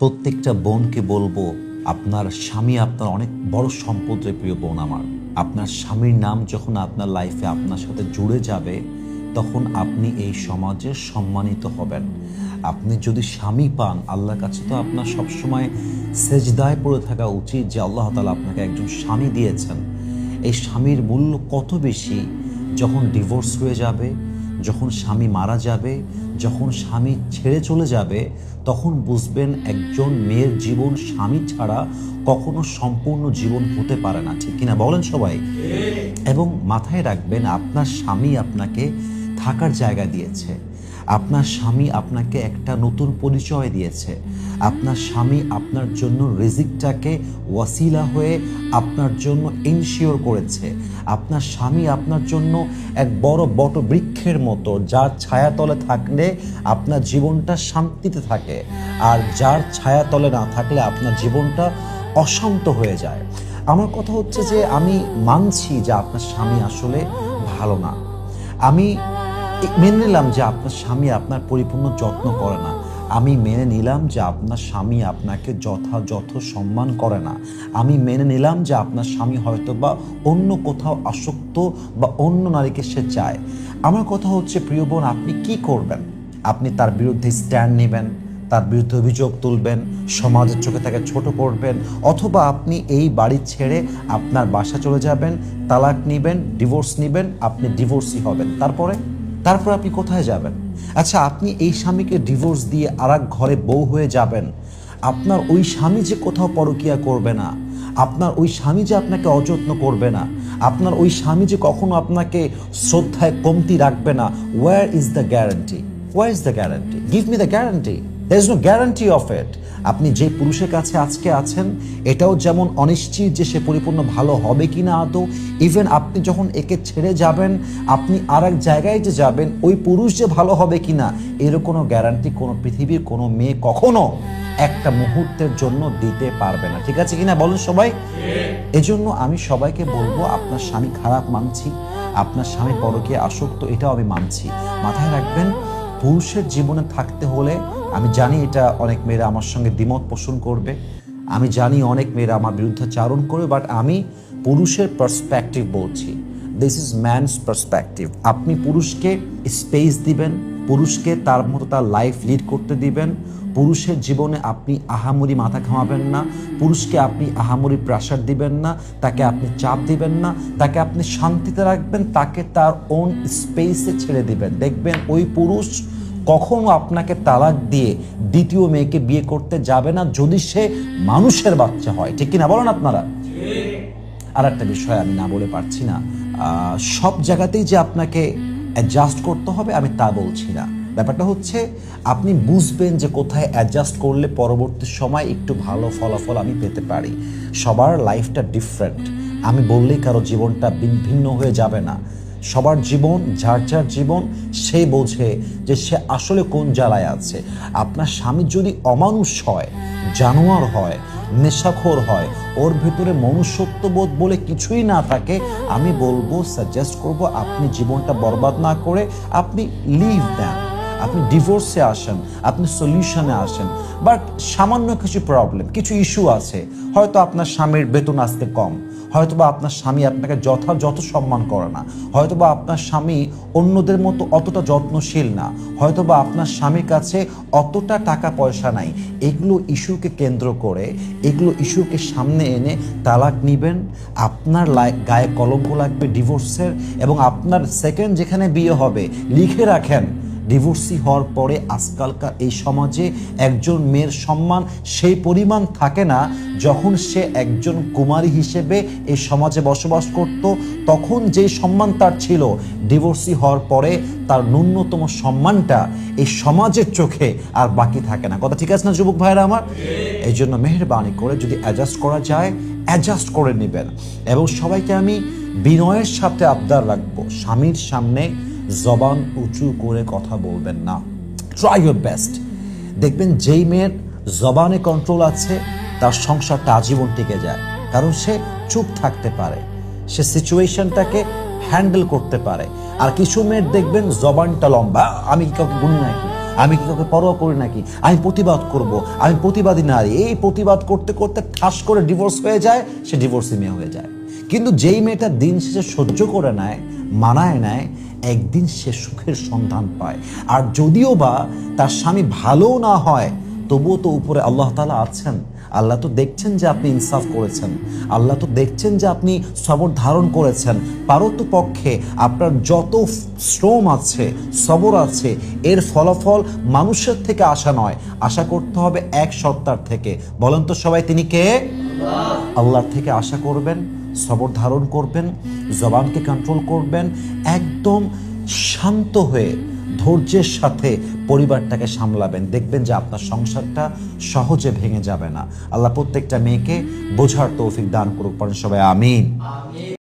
প্রত্যেকটা বোনকে বলবো, আপনার স্বামী আপনার অনেক বড় সম্পদ রে প্রিয় বোন আমার। আপনার স্বামীর নাম যখন আপনার লাইফে আপনার সাথে জুড়ে যাবে, তখন আপনি এই সমাজে সম্মানিত হবেন। আপনি যদি স্বামী পান, আল্লাহর কাছে তো আপনার সবসময় সেজদায় পড়ে থাকা উচিত যে আল্লাহ তাআলা আপনাকে একজন স্বামী দিয়েছেন। এই স্বামীর মূল্য কত বেশি যখন ডিভোর্স হয়ে যাবে, যখন স্বামী মারা যাবে, যখন স্বামী ছেড়ে চলে যাবে, তখন বুঝবেন একজন মেয়ের জীবন স্বামী ছাড়া কখনো সম্পূর্ণ জীবন হতে পারে না। ঠিক কিনা বলেন সবাই? এবং মাথায় রাখবেন, আপনার স্বামী আপনাকে থাকার জায়গা দিয়েছে, আপনার স্বামী আপনাকে একটা নতুন পরিচয় দিয়েছে, আপনার স্বামী আপনার জন্য রিজিকটাকে ওয়াসিলা হয়ে আপনার জন্য ইনশিওর করেছে। আপনার স্বামী আপনার জন্য এক বড় বটবৃক্ষের মতো, যার ছায়াতলে থাকলে আপনার জীবনটা শান্তিতে থাকে, আর যার ছায়াতলে না থাকলে আপনার জীবনটা অশান্ত হয়ে যায়। আমার কথা হচ্ছে যে আমি মানছি যে আপনার স্বামী আসলে ভালো না, আমি মেনে নিলাম যে আপনার স্বামী আপনার পরিপূর্ণ যত্ন করে না, আমি মেনে নিলাম যে আপনার স্বামী আপনাকে যথাযথ সম্মান করে না, আমি মেনে নিলাম যে আপনার স্বামী হয়তো বা অন্য কোথাও আসক্ত বা অন্য নারীকে সে চায়। আমার কথা হচ্ছে প্রিয় বোন, আপনি কি করবেন? আপনি তার বিরুদ্ধে স্ট্যান্ড নেবেন, তার বিরুদ্ধে অভিযোগ তুলবেন, সমাজের চোখে তাকে ছোট করবেন, অথবা আপনি এই বাড়ি ছেড়ে আপনার বাসা চলে যাবেন, তালাক নেবেন, ডিভোর্স নেবেন, আপনি ডিভোর্সই হবেন। তারপর আপনি কোথায় যাবেন? আচ্ছা, আপনি এই স্বামীকে ডিভোর্স দিয়ে আরেক ঘরে বউ হয়ে যাবেন, আপনার ওই স্বামী যে কোথাও পরকীয়া করবে না, আপনার ওই স্বামী যে আপনাকে অযত্ন করবে না, আপনার ওই স্বামী যে কখনো আপনাকে শ্রদ্ধায় কমতি রাখবে না, where is the guarantee? Where is the guarantee? Give me the guarantee. There is no guarantee of it. আপনি যে পুরুষের কাছে আজকে আছেন, এটাও যেমন অনিশ্চিত যে সে পরিপূর্ণ ভালো হবে কি না আদৌ। ইভেন আপনি যখন একে ছেড়ে যাবেন, আপনি আর এক জায়গায় যে যাবেন, ওই পুরুষ যে ভালো হবে কি না, এরও কোনো গ্যারান্টি কোনো পৃথিবীর কোনো মেয়ে কখনো একটা মুহূর্তের জন্য দিতে পারবে না। ঠিক আছে কিনা বলেন সবাই? এজন্য আমি সবাইকে বলবো, আপনার স্বামী খারাপ মানছি, আপনার স্বামী পরকীয়া আসক্ত, এটাও আমি মানছি। মাথায় রাখবেন, পুরুষের জীবনে থাকতে হলে, আমি জানি এটা অনেক মেয়েরা আমার সঙ্গে দ্বিমত পোষণ করবে, আমি জানি অনেক মেয়েরা আমার বিরুদ্ধাচারণ করবে, বাট আমি পুরুষের পার্সপেক্টিভ বলছি। This is man's perspective. আপনি পুরুষকে স্পেস দিবেন, পুরুষকে তার মতো তার লাইফ লিড করতে দিবেন। পুরুষের জীবনে আপনি আহামরি মাথা ঘামাবেন না, পুরুষকে আপনি আহামরি প্রেশার দিবেন না, তাকে আপনি চাপ দিবেন না, তাকে আপনি শান্তিতে রাখবেন, তাকে তার ওন স্পেসে ছেড়ে দিবেন। দেখবেন ওই পুরুষ কখনো আপনাকে তালাক দিয়ে দ্বিতীয় মেয়েকে বিয়ে করতে যাবে না, যদি সে মানুষের বাচ্চা হয়। ঠিক কিনা বলেন আপনারা? আর একটা বিষয় আমি না বলে পারছি না, সব জায়গাতেই যে আপনাকে অ্যাডজাস্ট করতে হবে আমি তা বলছি না। ব্যাপারটা হচ্ছে, আপনি বুঝবেন যে কোথায় অ্যাডজাস্ট করলে পরবর্তী সময় একটু ভালো ফলাফল আমি পেতে পারি। সবার লাইফটা ডিফারেন্ট, আমি বললেই কারো জীবনটা ভিন্ন হয়ে যাবে না। সবার জীবন, যার যার জীবন সে বোঝে যে সে আসলে কোন জ্বালায় আছে। আপনার স্বামী যদি অমানুষ হয়, জানোয়ার হয়, নেশাখোর হয়, ওর ভেতরে মনুষ্যত্ববোধ বলে কিছুই না থাকে, আমি বলবো, সাজেস্ট করব, আপনি জীবনটা বরবাদ না করে আপনি লিভ দেন, আপনি ডিভোর্সে আসেন, আপনি সলিউশনে আসেন। বাট সামান্য কিছু প্রবলেম, কিছু ইস্যু আছে, হয়তো আপনার স্বামীর বেতন আজকে কম, হয়তোবা আপনার স্বামী আপনাকে যথাযথ সম্মান করে না, হয়তোবা আপনার স্বামী অন্যদের মতো অতটা যত্নশীল না, হয়তোবা আপনার স্বামীর কাছে অতটা টাকা পয়সা নাই। এগুলো ইস্যুকে কেন্দ্র করে, এগুলো ইস্যুকে সামনে এনে তালাক নিবেন, আপনার গায়ে কলঙ্ক লাগবে ডিভোর্সের, এবং আপনার সেকেন্ড যেখানে বিয়ে হবে লিখে রাখেন, ডিভোর্সি হওয়ার পরে আজকালকার এই সমাজে একজন মেয়ের সম্মান সেই পরিমাণ থাকে না, যখন সে একজন কুমারী হিসেবে এই সমাজে বসবাস করত, তখন যে সম্মান তার ছিল, ডিভোর্সি হওয়ার পরে তার ন্যূনতম সম্মানটা এই সমাজের চোখে আর বাকি থাকে না। কথা ঠিক আছে না যুবক ভাইরা আমার? এই জন্য মেহেরবানি করে যদি অ্যাডজাস্ট করা যায়, অ্যাডজাস্ট করে নেবেন। এবং সবাইকে আমি বিনয়ের সাথে আবদার রাখবো, স্বামীর সামনে জবান উঁচু করে কথা বলবেন না। Try your best. দেখবেন যেই মেয়ের জবানে কন্ট্রোল আছে, তার সংসারটা আজীবন টিকে যায়, কারণ সে চুপ থাকতে পারে, সে সিচুয়েশনটাকে হ্যান্ডেল করতে পারে। আর কিছু মেয়ের দেখবেন জবানটা লম্বা, আমি কাউকে গুনি নাকি, আমি কি কাউকে পরোয়া করি নাকি, আমি প্রতিবাদ করব, আমি প্রতিবাদী নারী। এই প্রতিবাদ করতে করতে ঠাস করে ডিভোর্স হয়ে যায়, সে ডিভোর্সি মেয়ে হয়ে যায়। কিন্তু যেই মেয়েটা দিন শেষে সহ্য করে নেয়, মানায় নেয়, একদিন সে সুখের সন্ধান পায়। আর যদিও বা তার স্বামী ভালোও না হয়, তবুও তো উপরে আল্লাহ তাআলা আছেন। আল্লাহ তো দেখছেন যে আপনি ইনসাফ করেছেন, আল্লাহ তো দেখছেন যে আপনি সবর ধারণ করেছেন। পারত পক্ষে আপনার যত শ্রম আছে, সবর আছে, এর ফলাফল মানুষের থেকে আশা নয়, আশা করতে হবে এক সত্তার থেকে। বলেন তো সবাই, তিনি কে? আল্লাহর থেকে আশা করবেন, সবর ধারণ করবেন, জবানকে কন্ট্রোল করবেন, একদম শান্ত হয়ে ধৈর্যের সাথে পরিবারটাকে সামলাবেন। দেখবেন যে আপনার সংসারটা সহজে ভেঙে যাবে না। আল্লাহ প্রত্যেকটা মেয়েকে বোঝার তৌফিক দান করুক। পড়েন সবাই আমিন।